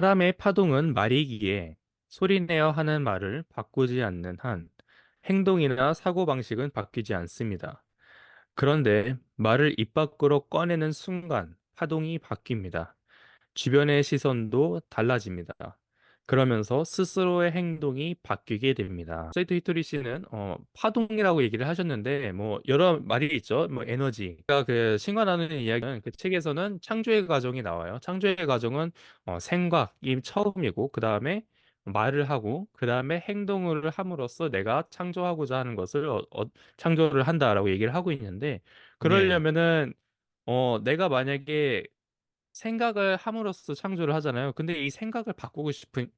사람의 파동은 말이기에 소리내어 하는 말을 바꾸지 않는 한 행동이나 사고방식은 바뀌지 않습니다. 그런데 말을 입 밖으로 꺼내는 순간 파동이 바뀝니다. 주변의 시선도 달라집니다. 그러면서 스스로의 행동이 바뀌게 됩니다. 세이토 히토리 씨는 파동이라고 얘기를 하셨는데 뭐 여러 말이 있죠. 뭐 에너지. 그러니까 그 신과 나누는 이야기는 그 책에서는 창조의 과정이 나와요. 창조의 과정은 생각이 처음이고 그 다음에 말을 하고 그 다음에 행동을 함으로써 내가 창조하고자 하는 것을 창조를 한다라고 얘기를 하고 있는데 네. 그러려면은 내가 만약에 생각을 함으로써 창조를 하잖아요. 근데 이 생각을 바꾸고 싶은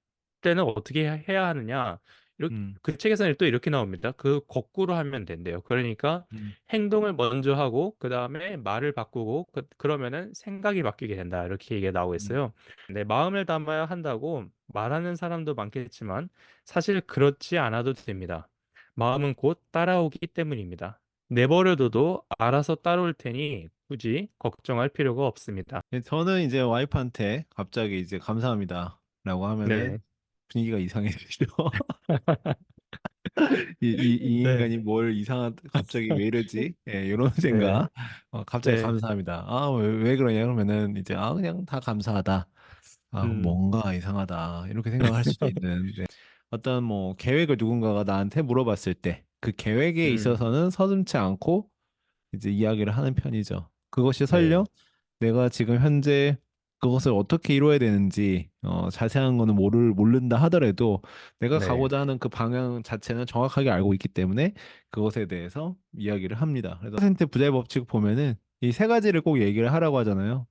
때는 어떻게 해야 하느냐? 이렇게, 음, 그 책에서는 또 이렇게 나옵니다. 그 거꾸로 하면 된대요. 그러니까 음, 행동을 먼저 하고 그 다음에 말을 바꾸고 그러면은 생각이 바뀌게 된다. 이렇게 얘기가 나오고 음. 있어요. 네, 마음을 담아야 한다고 말하는 사람도 많겠지만 사실 그렇지 않아도 됩니다. 마음은 곧 따라오기 때문입니다. 내버려둬도 알아서 따라올 테니 굳이 걱정할 필요가 없습니다. 네, 저는 이제 와이프한테 갑자기 이제 감사합니다라고 하면은 네. 분위기가 이상해지죠. 이 네. 인간이 뭘 갑자기 왜 이러지? 예, 이런 네. 생각. 갑자기 네. 감사합니다. 왜 그러냐 그러면은 이제 그냥 다 감사하다. 음. 뭔가 이상하다. 이렇게 생각할 수도 있는. 네. 어떤 뭐 계획을 누군가가 나한테 물어봤을 때 그 계획에 음. 있어서는 서슴지 않고 이제 이야기를 하는 편이죠. 그것이 설령 네. 내가 지금 현재 그것을 어떻게 이루어야 되는지 자세한 거는 모른다 하더라도 내가 네. 가고자 하는 그 방향 자체는 정확하게 알고 있기 때문에 그것에 대해서 이야기를 합니다. 그래서 퍼센트 부자의 법칙 보면은 이 세 가지를 꼭 얘기를 하라고 하잖아요.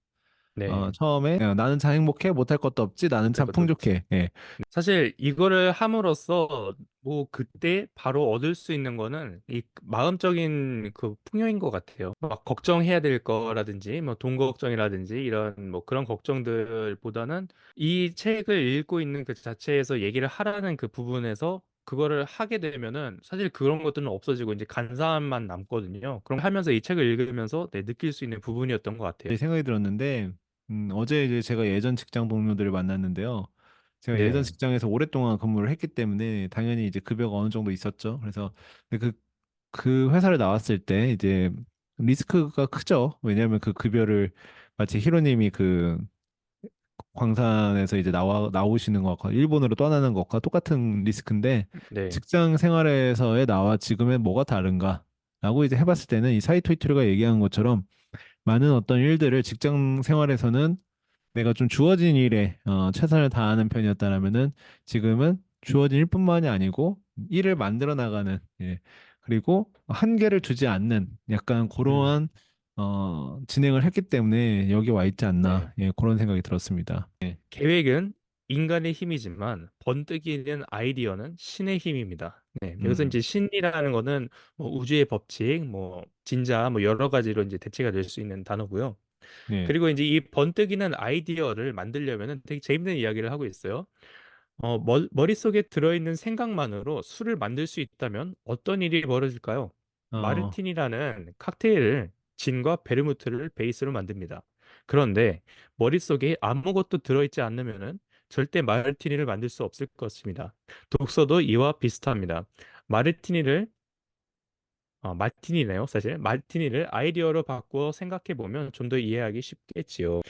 네. 처음에 나는 참 행복해 못할 것도 없지 나는 못할 참 것도 없지. 풍족해. 예. 사실 이거를 함으로써 뭐 그때 바로 얻을 수 있는 거는 이 마음적인 그 풍요인 것 같아요. 막 걱정해야 될 거라든지 뭐 돈 걱정이라든지 이런 뭐 그런 걱정들보다는 이 책을 읽고 있는 그 자체에서 얘기를 하라는 그 부분에서 그거를 하게 되면은 사실 그런 것들은 없어지고 이제 간사함만 남거든요. 그럼 하면서 이 책을 읽으면서 느낄 수 있는 부분이었던 것 같아요. 생각이 들었는데 어제 이제 제가 예전 직장 동료들을 만났는데요. 제가 예전 네, 직장에서 오랫동안 근무를 했기 때문에 당연히 이제 급여가 어느 정도 있었죠. 그래서 근데 그 회사를 나왔을 때 이제 리스크가 크죠. 왜냐하면 그 급여를 마치 히로님이 그 광산에서 이제 나오시는 것과 일본으로 떠나는 것과 똑같은 리스크인데 네, 직장 생활에서의 나와 지금의 뭐가 다른가? 라고 이제 해봤을 때는 이 사이토 이토리가 얘기한 것처럼 많은 어떤 일들을 직장 생활에서는 내가 좀 주어진 일에 최선을 다하는 편이었다라면은 지금은 주어진 일뿐만이 아니고 일을 만들어 나가는 예. 그리고 한계를 두지 않는 약간 음, 그러한 진행을 했기 때문에 여기 와 있지 네. 않나 예, 그런 생각이 들었습니다. 예. 계획은 인간의 힘이지만 번뜩이는 아이디어는 신의 힘입니다. 네, 여기서 음, 이제 신이라는 거는 뭐 우주의 법칙, 뭐 진자, 뭐 여러 가지로 이제 대체가 될 수 있는 단어고요. 네. 그리고 이제 이 번뜩이는 아이디어를 만들려면은 되게 재밌는 이야기를 하고 있어요. 머릿속에 들어있는 생각만으로 술을 만들 수 있다면 어떤 일이 벌어질까요? 어, 마르티니라는 칵테일을 진과 베르무트를 베이스로 만듭니다. 그런데 머릿속에 아무것도 들어있지 않으면은 절대 마르티니를 만들 수 없을 것입니다. 독서도 이와 비슷합니다. 마르티니를 마티니네요, 사실. 마티니를 아이디어로 바꾸어 생각해 보면 좀 더 이해하기 쉽겠지요.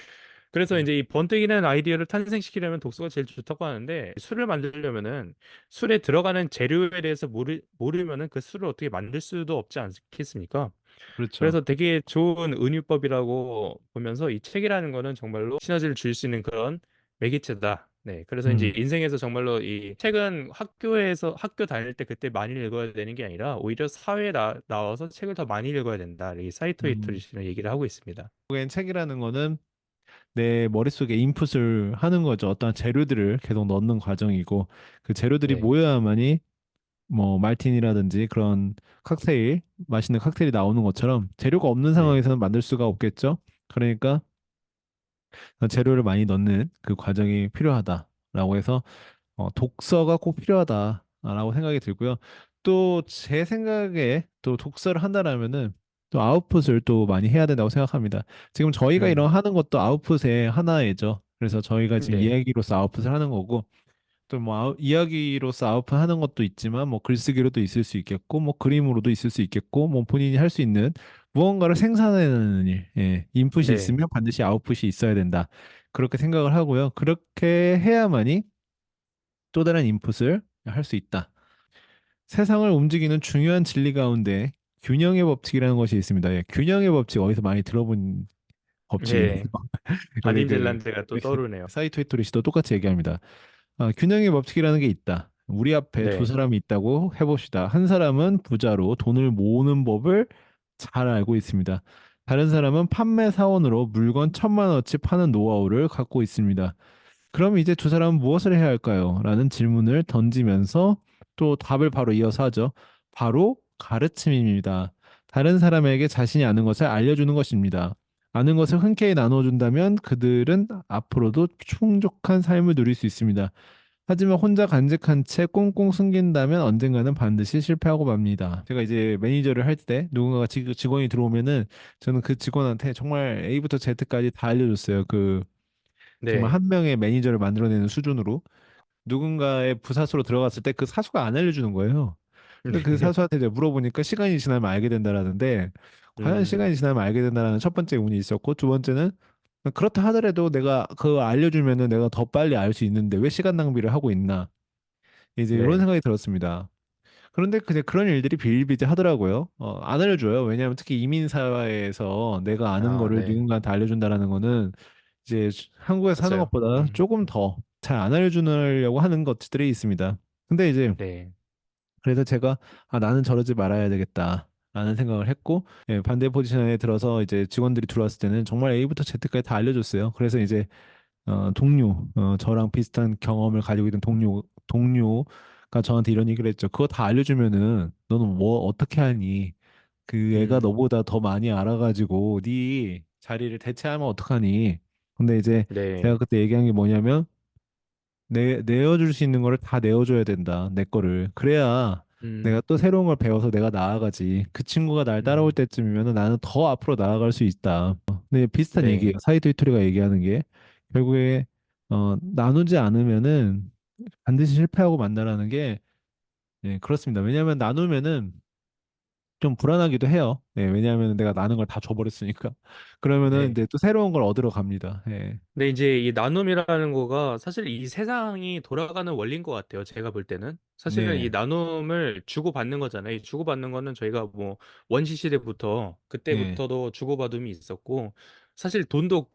그래서 음, 이제 이 번뜩이는 아이디어를 탄생시키려면 독서가 제일 좋다고 하는데 술을 만들려면은 술에 들어가는 재료에 대해서 모르면은 그 술을 어떻게 만들 수도 없지 않겠습니까? 그렇죠. 그래서 되게 좋은 은유법이라고 보면서 이 책이라는 거는 정말로 시너지를 줄 수 있는 그런 매개체다. 네. 그래서 이제 음, 인생에서 정말로 이 책은 학교 다닐 때 그때 많이 읽어야 되는 게 아니라 오히려 사회에 나와서 책을 더 많이 읽어야 된다. 이 사이토 이토리 음. 씨는 얘기를 하고 있습니다. 결국엔 책이라는 거는 내 머릿속에 인풋을 하는 거죠. 어떠한 재료들을 계속 넣는 과정이고 그 재료들이 네. 모여야만이 뭐 말틴이라든지 그런 맛있는 칵테일이 나오는 것처럼 재료가 없는 네. 상황에서는 만들 수가 없겠죠. 그러니까 재료를 많이 넣는 그 과정이 필요하다라고 해서 독서가 꼭 필요하다라고 생각이 들고요. 또 제 생각에 또 독서를 한다라면은 또 아웃풋을 또 많이 해야 된다고 생각합니다. 지금 저희가 이런 음. 하는 것도 아웃풋의 하나이죠. 그래서 저희가 지금 네, 이야기로서 아웃풋을 하는 거고 또 뭐 이야기로서 아웃풋하는 것도 있지만 뭐 글쓰기로도 있을 수 있겠고 뭐 그림으로도 있을 수 있겠고 뭐 본인이 할 수 있는 무언가를 생산해내는 일, 예, 인풋이 네, 있으면 반드시 아웃풋이 있어야 된다. 그렇게 생각을 하고요. 그렇게 해야만이 또 다른 인풋을 할 수 있다. 세상을 움직이는 중요한 진리 가운데 균형의 법칙이라는 것이 있습니다. 예, 균형의 법칙 어디서 많이 들어본 법칙이네요. 네. 우리 바님 그 젤란드가 또 우리 떠오르네요. 사이토 이토리 씨도 똑같이 얘기합니다. 균형의 법칙이라는 게 있다. 우리 앞에 두 네, 사람이 있다고 해봅시다. 한 사람은 부자로 돈을 모으는 법을 잘 알고 있습니다. 다른 사람은 판매 사원으로 물건 1,000만 원어치 파는 노하우를 갖고 있습니다. 그럼 이제 두 사람은 무엇을 해야 할까요? 라는 질문을 던지면서 또 답을 바로 이어서 하죠. 바로 가르침입니다. 다른 사람에게 자신이 아는 것을 알려주는 것입니다. 아는 것을 흔쾌히 나눠준다면 그들은 앞으로도 충족한 삶을 누릴 수 있습니다. 하지만 혼자 간직한 채 꽁꽁 숨긴다면 언젠가는 반드시 실패하고 맙니다. 제가 이제 매니저를 할 때 누군가가 직원이 들어오면은 저는 그 직원한테 정말 A부터 Z까지 다 알려줬어요. 정말 네, 한 명의 매니저를 만들어내는 수준으로 누군가의 부사수로 들어갔을 때 그 사수가 안 알려주는 거예요. 근데 그 네, 사수한테 이제 물어보니까 시간이 지나면 알게 된다라는데 과연 음, 시간이 지나면 알게 된다라는 첫 번째 운이 있었고 두 번째는 그렇다 하더라도 내가 그거 알려주면은 내가 더 빨리 알 수 있는데 왜 시간 낭비를 하고 있나 이제 이런 네, 생각이 들었습니다. 그런데 그냥 그런 일들이 비일비재하더라고요. 안 알려줘요. 왜냐하면 특히 이민 사회에서 내가 아는 아, 거를 네, 누군가한테 알려준다라는 거는 이제 한국에서 사는 맞아요. 것보다 조금 더 잘 안 알려주려고 하는 것들이 있습니다. 근데 이제 네, 그래서 제가 나는 저러지 말아야 되겠다. 라는 생각을 했고 예, 반대 포지션에 들어서 이제 직원들이 들어왔을 때는 정말 A부터 Z까지 다 알려줬어요. 그래서 이제 저랑 비슷한 경험을 가지고 있는 동료가 저한테 이런 얘기를 했죠. 그거 다 알려주면은 너는 뭐 어떻게 하니? 그 애가 음, 너보다 더 많이 알아가지고 네 자리를 대체하면 어떡하니? 근데 이제 제가 네, 그때 얘기한 게 뭐냐면 내어줄 수 있는 거를 다 내어줘야 된다. 내 거를. 그래야 내가 음, 또 새로운 걸 배워서 내가 나아가지. 그 친구가 날 따라올 음, 때쯤이면은 나는 더 앞으로 나아갈 수 있다. 근데 비슷한 얘기예요. 네, 사이도 이토리가 얘기하는 게 결국에 나누지 않으면은 반드시 실패하고 만다라는 게 예, 그렇습니다. 왜냐하면 나누면은 좀 불안하기도 해요. 네, 왜냐하면 내가 나는 걸 다 줘버렸으니까. 그러면은 네. 이제 또 새로운 걸 얻으러 갑니다. 예, 근데 이제 이 나눔이라는 거가 사실 이 세상이 돌아가는 원리인 것 같아요. 제가 볼 때는. 사실은 이 네, 나눔을 주고받는 거잖아요. 이 주고받는 거는 저희가 뭐 원시 시대부터 네, 그때부터도 주고받음이 있었고 사실 돈도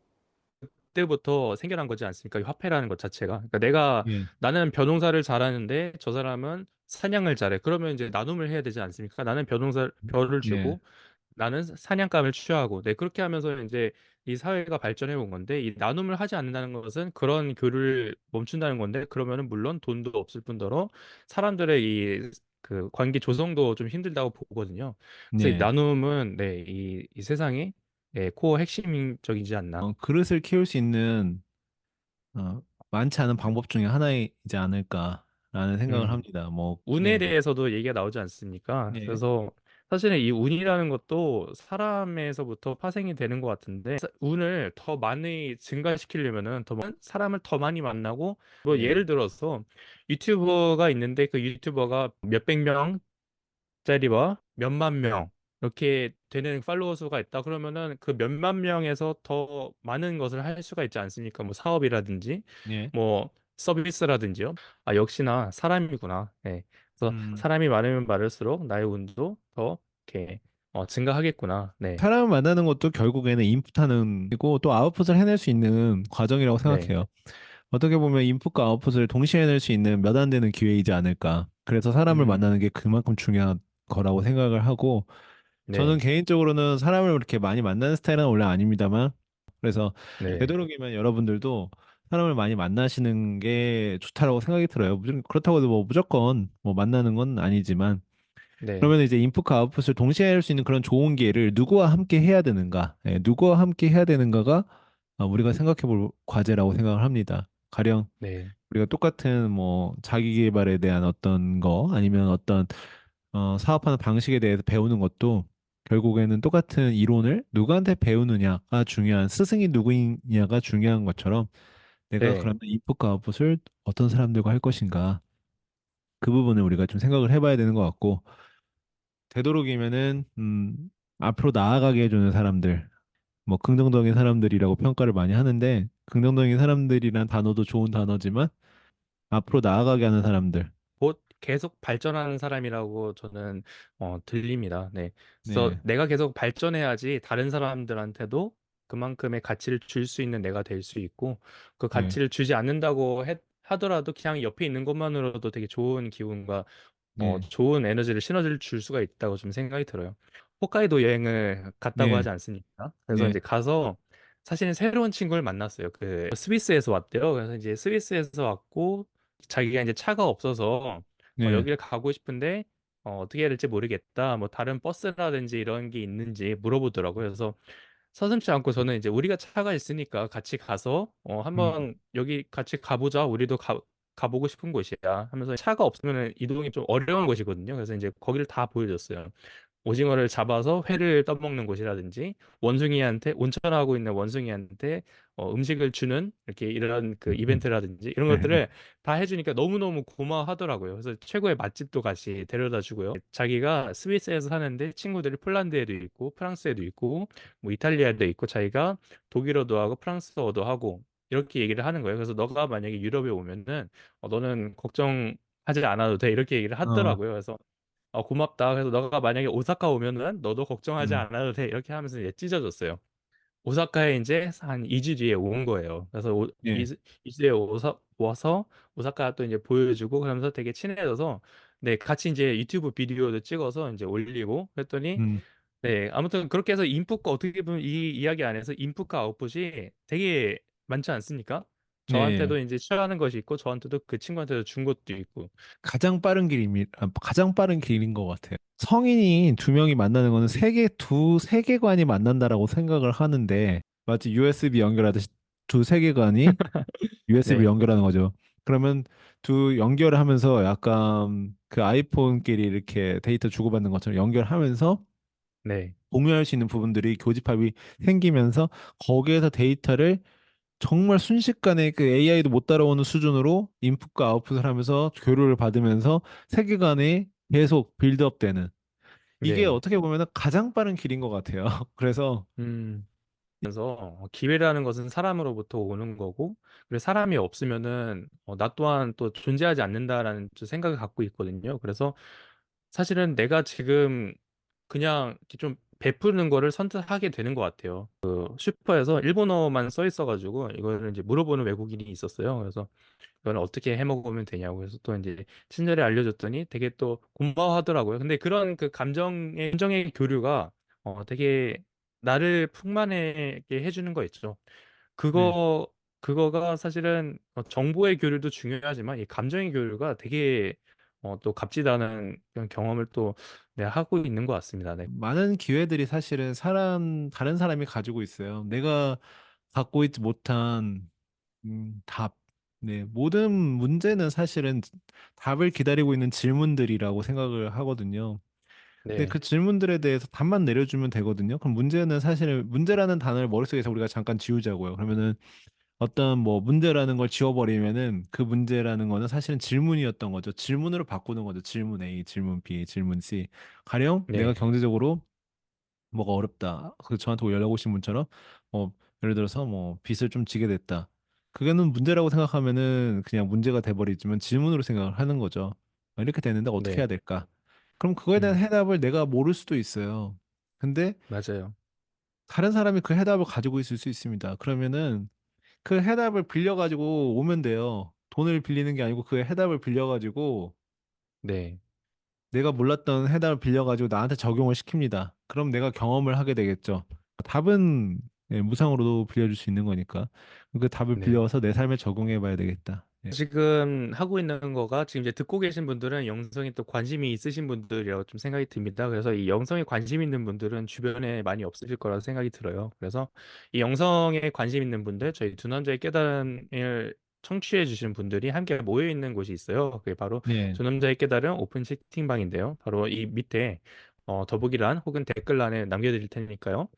그때부터 생겨난 거지 않습니까? 이 화폐라는 것 자체가. 그러니까 예, 나는 벼농사를 잘하는데 저 사람은 사냥을 잘해. 그러면 이제 나눔을 해야 되지 않습니까? 나는 벼를 예, 주고 나는 사냥감을 취하고, 네, 그렇게 하면서 이제 이 사회가 발전해 온 건데, 이 나눔을 하지 않는다는 것은 그런 교류를 멈춘다는 건데, 그러면은 물론 돈도 없을 뿐더러 사람들의 이 그 관계 조성도 좀 힘들다고 보거든요. 그래서 이 네. 나눔은 네, 이 세상의 코어 핵심적이지 않나. 그릇을 키울 수 있는 어, 많지 않은 방법 중에 하나이지 않을까라는 생각을 음. 합니다. 뭐, 운에 네, 대해서도 얘기가 나오지 않습니까? 예, 그래서 사실은 이 운이라는 것도 사람에서부터 파생이 되는 것 같은데 운을 더 많이 증가시키려면은 사람을 더 많이 만나고 뭐 예, 예를 들어서 유튜버가 있는데 그 유튜버가 몇백 명짜리와 몇만 명 이렇게 되는 팔로워 수가 있다 그러면은 그 몇만 명에서 더 많은 것을 할 수가 있지 않습니까? 뭐 사업이라든지 예. 뭐 서비스라든지요. 아, 역시나 사람이구나. 네. 그래서 음, 사람이 많으면 많을수록 나의 운도 더 이렇게 증가하겠구나. 네. 사람을 만나는 것도 결국에는 인풋하는 이고 또 아웃풋을 해낼 수 있는 과정이라고 네. 생각해요. 어떻게 보면 인풋과 아웃풋을 동시에 해낼 수 있는 몇 안 되는 기회이지 않을까. 그래서 사람을 만나는 음. 게 그만큼 중요한 거라고 생각을 하고 저는 네. 개인적으로는 사람을 그렇게 많이 만나는 스타일은 원래 아닙니다만 그래서 네. 되도록이면 여러분들도 사람을 많이 만나시는 게 좋다라고 생각이 들어요. 그렇다고 해도 뭐 무조건 뭐 만나는 건 아니지만 네. 그러면 이제 인풋과 아웃풋을 동시에 할 수 있는 그런 좋은 기회를 누구와 함께 해야 되는가? 예, 누구와 함께 해야 되는가가 우리가 생각해 볼 과제라고 생각을 합니다. 가령 네. 우리가 똑같은 뭐 자기 개발에 대한 어떤 거 아니면 어떤 사업하는 방식에 대해서 배우는 것도 결국에는 똑같은 이론을 누구한테 배우느냐가 중요한 스승이 누구냐가 중요한 것처럼 내가 네. 그러면 인풋과 아웃풋을 어떤 사람들과 할 것인가? 그 부분을 우리가 좀 생각을 해봐야 되는 것 같고, 되도록이면은 앞으로 나아가게 해주는 사람들, 뭐 긍정적인 사람들이라고 평가를 많이 하는데, 긍정적인 사람들이란 단어도 좋은 단어지만 앞으로 나아가게 하는 사람들, 곧 계속 발전하는 사람이라고 저는 들립니다. 네. 그래서 네, 내가 계속 발전해야지 다른 사람들한테도 그만큼의 가치를 줄 수 있는 내가 될 수 있고 그 네, 가치를 주지 않는다고 하더라도 그냥 옆에 있는 것만으로도 되게 좋은 기운과 네, 좋은 에너지를 시너지를 줄 수가 있다고 좀 생각이 들어요. 홋카이도 여행을 갔다고 네, 하지 않습니까? 그래서 네, 이제 가서 사실은 새로운 친구를 만났어요. 그 스위스에서 왔대요. 그래서 이제 스위스에서 왔고 자기가 이제 차가 없어서 네, 여기를 가고 싶은데 어떻게 해야 될지 모르겠다. 뭐 다른 버스라든지 이런 게 있는지 물어보더라고요. 그래서 서슴지 않고 저는 이제 우리가 차가 있으니까 같이 가서 음, 한번 여기 같이 가보자. 우리도 가보고 싶은 곳이야. 하면서 차가 없으면 이동이 좀 어려운 곳이거든요. 그래서 이제 거기를 다 보여줬어요. 오징어를 잡아서 회를 떠먹는 곳이라든지 원숭이한테 온천하고 있는 원숭이한테 음식을 주는 이렇게 이런 그 이벤트라든지 이런 네, 것들을 다 해주니까 너무너무 고마워하더라고요. 그래서 최고의 맛집도 같이 데려다 주고요. 자기가 스위스에서 사는데 친구들이 폴란드에도 있고 프랑스에도 있고 뭐 이탈리아에도 있고 자기가 독일어도 하고 프랑스어도 하고 이렇게 얘기를 하는 거예요. 그래서 너가 만약에 유럽에 오면은 너는 걱정하지 않아도 돼 이렇게 얘기를 어, 하더라고요. 그래서 고맙다. 그래서 너가 만약에 오사카 오면은 너도 걱정하지 음, 않아도 돼. 이렇게 하면서 이제 찢어졌어요. 오사카에 이제 한 2주 뒤에 온 거예요. 그래서 예, 2주 뒤에 와서 오사카 또 이제 보여주고 그러면서 되게 친해져서 네, 같이 이제 유튜브 비디오도 찍어서 이제 올리고 그랬더니 음, 네, 아무튼 그렇게 해서 인풋과 어떻게 보면 이 이야기 안에서 인풋과 아웃풋이 되게 많지 않습니까? 네. 저한테도 이제 취하는 것이 있고 저한테도 그 친구한테도 준 것도 있고 가장 빠른 길인 것 같아요. 성인이 두 명이 만나는 거는 두 세계관이 만난다라고 생각을 하는데, 마치 USB 연결하듯이 두 세계관이 USB를 네, 연결하는 거죠. 그러면 두 연결을 하면서 약간 그 아이폰끼리 이렇게 데이터 주고받는 것처럼 연결하면서 네, 공유할 수 있는 부분들이 교집합이 생기면서 거기에서 데이터를 정말 순식간에 그 AI도 못 따라오는 수준으로 인풋과 아웃풋을 하면서 교류를 받으면서 세계관이 계속 빌드업되는 이게 네. 어떻게 보면 가장 빠른 길인 것 같아요. 그래서 음. 그래서 기회라는 것은 사람으로부터 오는 거고, 그리고 사람이 없으면은 나 또한 또 존재하지 않는다라는 좀 생각을 갖고 있거든요. 그래서 사실은 내가 지금 그냥 이렇게 좀 베푸는 거를 선택하게 되는 것 같아요. 그 슈퍼에서 일본어만 써 있어가지고 이거를 이제 물어보는 외국인이 있었어요. 그래서 이건 어떻게 해 먹으면 되냐고 해서 또 이제 친절히 알려줬더니 되게 또 고마워하더라고요. 근데 그런 그 감정의 교류가 되게 나를 풍만하게 해주는 거 있죠. 네. 그거가 사실은 정보의 교류도 중요하지만 이 감정의 교류가 되게 또 값지다는 그런 경험을 또 내가 하고 있는 것 같습니다. 네. 많은 기회들이 사실은 다른 사람이 가지고 있어요. 내가 갖고 있지 못한 답. 네, 모든 문제는 사실은 답을 기다리고 있는 질문들이라고 생각을 하거든요. 근데 네. 그 질문들에 대해서 답만 내려주면 되거든요. 그럼 문제는 사실은 문제라는 단어를 머릿속에서 우리가 잠깐 지우자고요. 그러면은 어떤 뭐 문제라는 걸 지워버리면은 그 문제라는 거는 사실은 질문이었던 거죠. 질문으로 바꾸는 거죠. 질문 A, 질문 B, 질문 C. 가령 내가 네. 경제적으로 뭐가 어렵다. 그 저한테 연락 오신 분처럼 예를 들어서 뭐 빚을 좀 지게 됐다. 그거는 문제라고 생각하면은 그냥 문제가 돼버리지만 질문으로 생각을 하는 거죠. 이렇게 되는데 어떻게 해야 네. 될까? 그럼 그거에 대한 음, 해답을 내가 모를 수도 있어요. 근데 맞아요. 다른 사람이 그 해답을 가지고 있을 수 있습니다. 그러면은 그 해답을 빌려가지고 오면 돼요. 돈을 빌리는 게 아니고 그 해답을 빌려가지고 네. 내가 몰랐던 해답을 빌려가지고 나한테 적용을 시킵니다. 그럼 내가 경험을 하게 되겠죠. 답은 무상으로도 빌려줄 수 있는 거니까. 그 답을 네. 빌려와서 내 삶에 적용해 봐야 되겠다. 예. 지금 하고 있는 거가 지금 이제 듣고 계신 분들은 영성에 또 관심이 있으신 분들이라고 좀 생각이 듭니다. 그래서 이 영성에 관심 있는 분들은 주변에 많이 없으실 거라고 생각이 들어요. 그래서 이 영성에 관심 있는 분들, 저희 두 남자의 깨달음을 청취해 주시는 분들이 함께 모여 있는 곳이 있어요. 그게 바로 네. 두 남자의 깨달음 오픈 채팅방인데요. 바로 이 밑에 더보기란 혹은 댓글란에 남겨드릴 테니까요.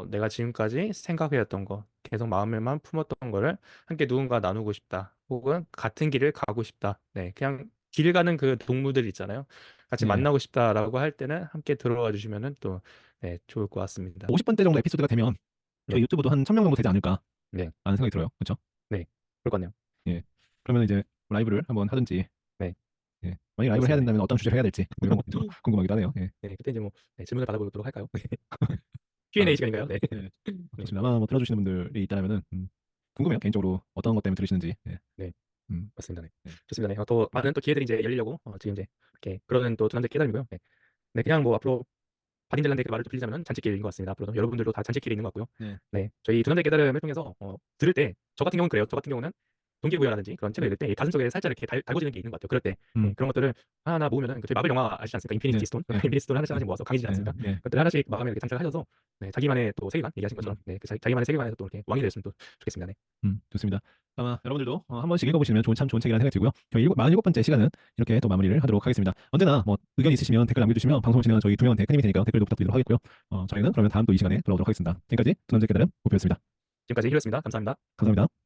내가 지금까지 생각해왔던 거, 계속 마음에만 품었던 거를 함께 누군가 나누고 싶다. 혹은 같은 길을 가고 싶다. 네, 그냥 길 가는 그 동무들 있잖아요. 같이 네. 만나고 싶다라고 할 때는 함께 들어와 주시면은 또 네, 좋을 것 같습니다. 50번째 정도 에피소드가 되면 저희 네, 유튜브도 한 1000명 정도 되지 않을까라는 네, 생각이 들어요. 그렇죠? 네, 그럴 것 같네요. 예. 그러면 이제 라이브를 한번 하든지, 네, 예. 만약 라이브를 해야 그렇습니다. 네. 된다면 어떤 주제를 해야 될지 뭐 이런 것도 궁금하기도 하네요. 예. 네, 그때 이제 뭐 네, 질문을 받아보도록 할까요? Q&A 아, 시간인가요? 네. 예. 네, 좋습니다. 아마 뭐 들어주시는 분들이 있다면은 궁금해요. 개인적으로 어떤 것 때문에 들으시는지. 예. 네. 음, 맞습니다. 네. 네. 좋습니다. 네. 더 많은 또 기회들이 이제 열리려고 지금 이제 이렇게 그러는 또 두남대 깨달이고요. 네. 네, 그냥 뭐 앞으로 바딘델란데 그 말을 또 빌리자면 잔치길인 것 같습니다. 앞으로도 여러분들도 다 잔치길이 있는 것 같고요. 네. 네, 저희 두남대 깨달음을 통해서 들을 때 저 같은 경우는 그래요. 저 같은 경우는 동기부여라든지 그런 책을 읽을 때이 가슴 속에 살짝 이렇게 달궈지는 게 있는 것 같아요. 그럴 때 네, 음, 그런 것들을 하나 모으면은 그 저희 마블 영화 아시지 않습니까? 인피니티 네. 스톤, 네. 인피니티 스톤 하나씩 네. 하나씩 모아서 강의지 네. 않습니까? 네. 그것들 하나씩 마음에 이렇게 장착하셔서 네, 자기만의 또 세계관 얘기하신 것처럼 음. 네, 그 자기만의 세계관에서 또 이렇게 왕이 되셨으면 또 좋겠습니다. 네. 좋습니다. 아마 여러분들도 한 번씩 읽어보시면 참 좋은 책이라는 생각이 들고요. 저희 47번째 시간은 이렇게 또 마무리를 하도록 하겠습니다. 언제나 뭐 의견 있으시면 댓글 남겨주시면 방송을 진행하는 저희 두 명은 대표님이니까 댓글도 부탁드리도록 하겠고요. 저희는 그러면 다음 또 이 시간에 돌아오도록 하겠습니다. 지금까지 두남자 깨달음 목표였습니다. 지금까지 히로였습니다. 감사합니다. 감사합니다.